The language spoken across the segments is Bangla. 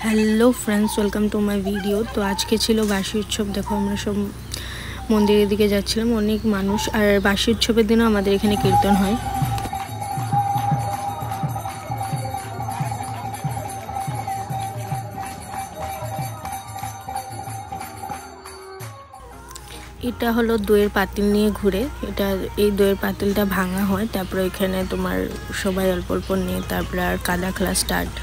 Hello friends, welcome to my video. तो आज के छिलो बार्षिक उत्सव। देखो আমরা সব মন্দিরের দিকে যাচ্ছিলাম, অনেক মানুষ। আর বার্ষিক উৎসবের দিনও আমাদের এখানে কীর্তন হয়। এটা হলো দইয়ের পাতিল নিয়ে ঘুরে। এই দইয়ের পাতিলটা ভাঙা হয়, তারপরে এখানে তোমার সবাই অল্প অল্প নিয়ে তারপরে আর কাদা খেলা স্টার্ট।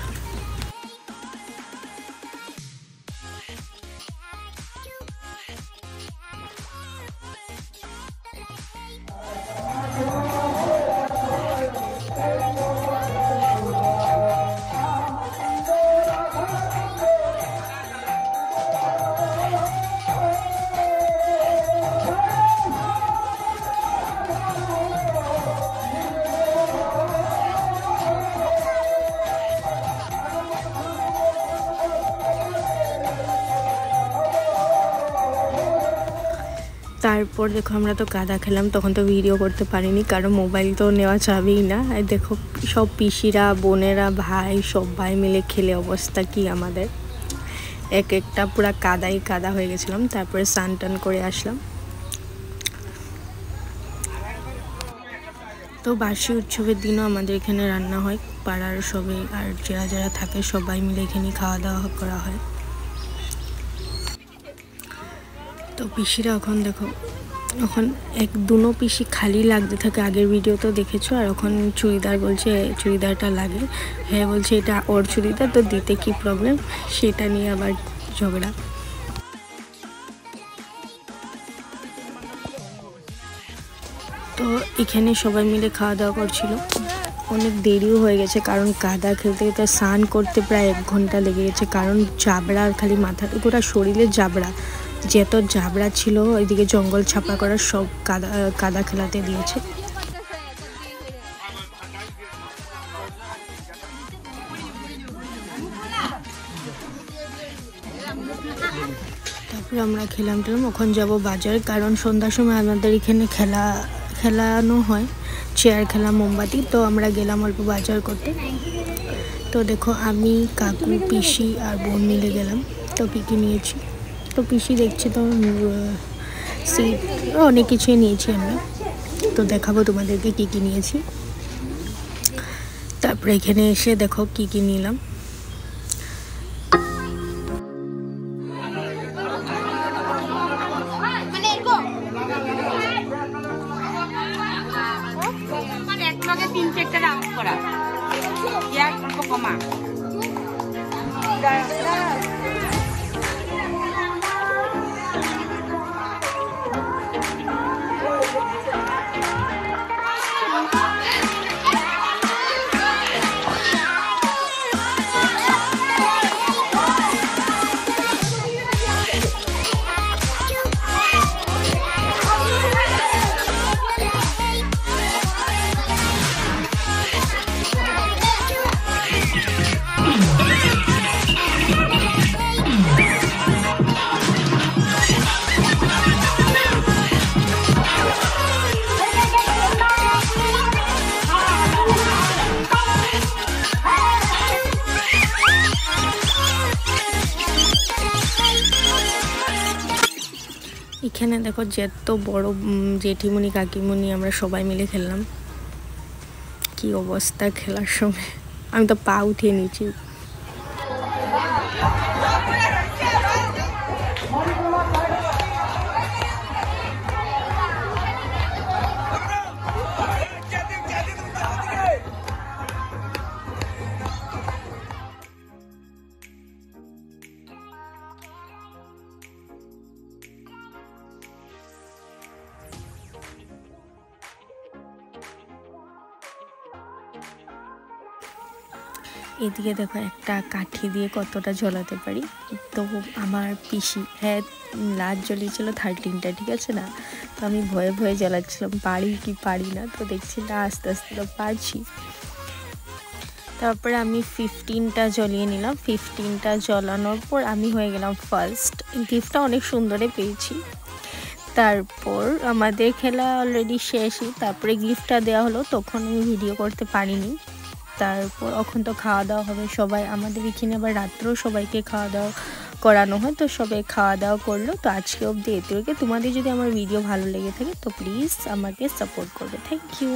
তারপর দেখো আমরা তো কাদা খেলাম, তখন তো ভিডিও করতে পারিনি কারণ মোবাইল তো নেওয়া যাবেই না। আর দেখো সব পিসিরা, বোনেরা, ভাই সবাই মিলে খেলে অবস্থা কি আমাদের, এক একটা পুরা কাদাই কাদা হয়ে গেছিলাম। তারপরে স্নান টান করে আসলাম। তো বার্ষিক উৎসবের দিনও আমাদের এখানে রান্না হয়, পাড়ার সবাই আর যারা যারা থাকে সবাই মিলে এখানে খাওয়া দাওয়া করা হয়। তো পিসিরা এখন দেখো, এখন এক দুনো পিসি খালি লাগতে থাকে। আগের ভিডিও তো দেখেছো। আর এখন চুড়িদার বলছে চুড়িদারটা লাগে, হ্যাঁ বলছে এটা ওর চুড়িদার, তো দিতে কি প্রবলেম, সেটা নিয়ে আবার ঝগড়া। তো এখানে সবাই মিলে খাওয়া দাওয়া করছিল। অনেক দেরিও হয়ে গেছে কারণ কাদা খেলতে খেলতে স্নান করতে প্রায় 1 ঘন্টা লেগে গেছে। কারণ জাবড়া, খালি মাথা পুরো শরীরে জাবড়া, যত জাবড়া ছিল ওইদিকে জঙ্গল ছাপা করা সব কাদা খেলাতে দিয়েছে। তারপরে আমরা খেলাম। এখন যাব বাজার, কারণ সন্ধ্যার সময় আমাদের এখানে খেলানো হয়, চেয়ার খেলা, মোমবাতি। তো আমরা গেলাম অল্প বাজার করতে। তো দেখো আমি, কাকু, পিসি আর বোন মিলে গেলাম। তো কী কী নিয়েছি, তো পিসি দেখছি তো সিট অনেক কিছুই নিয়েছি আমরা। তো দেখাবো তোমাদেরকে কী কী নিয়েছি। তারপরে এখানে এসে দেখো কী কী নিলাম। এখানে দেখো যত বড় জেঠিমণি, কাকিমণি, আমরা সবাই মিলে খেললাম। কি অবস্থা খেলার সময়, আমি তো পা উঠিয়ে নিয়েছি। এদিকে দেখো একটা কাঠি দিয়ে কতটা জ্বলাতে পারি। তো আমার পিসি, হ্যাঁ লাইট জ্বলিয়েছিল 13টা, ঠিক আছে না। তো আমি ভয়ে ভয়ে জ্বালাচ্ছিলাম, পারি কি পারি না। তো দেখছি না, আস্তে আস্তে তো পারছি। তারপরে আমি 15টা জ্বলিয়ে নিলাম। 15টা জ্বলানোর পর আমি হয়ে গেলাম ফার্স্ট। গিফটটা অনেক সুন্দরে পেয়েছি। তারপর আমাদের খেলা অলরেডি শেষই। তারপরে গিফটটা দেওয়া হলো, তখন আমি ভিডিও করতে পারিনি। তারপর এখন তো খাওয়া দাওয়া হবে, সবাই আমাদের এখানে আবার রাত্রেও সবাইকে খাওয়া দাওয়া করানো হয়, তো সবাই খাওয়া দাওয়া করলো। তো আজকে অবধি এটুকু। তোমাদের যদি আমার ভিডিও ভালো লেগে থাকে তো প্লিজ আমাকে সাপোর্ট করবে। Thank you.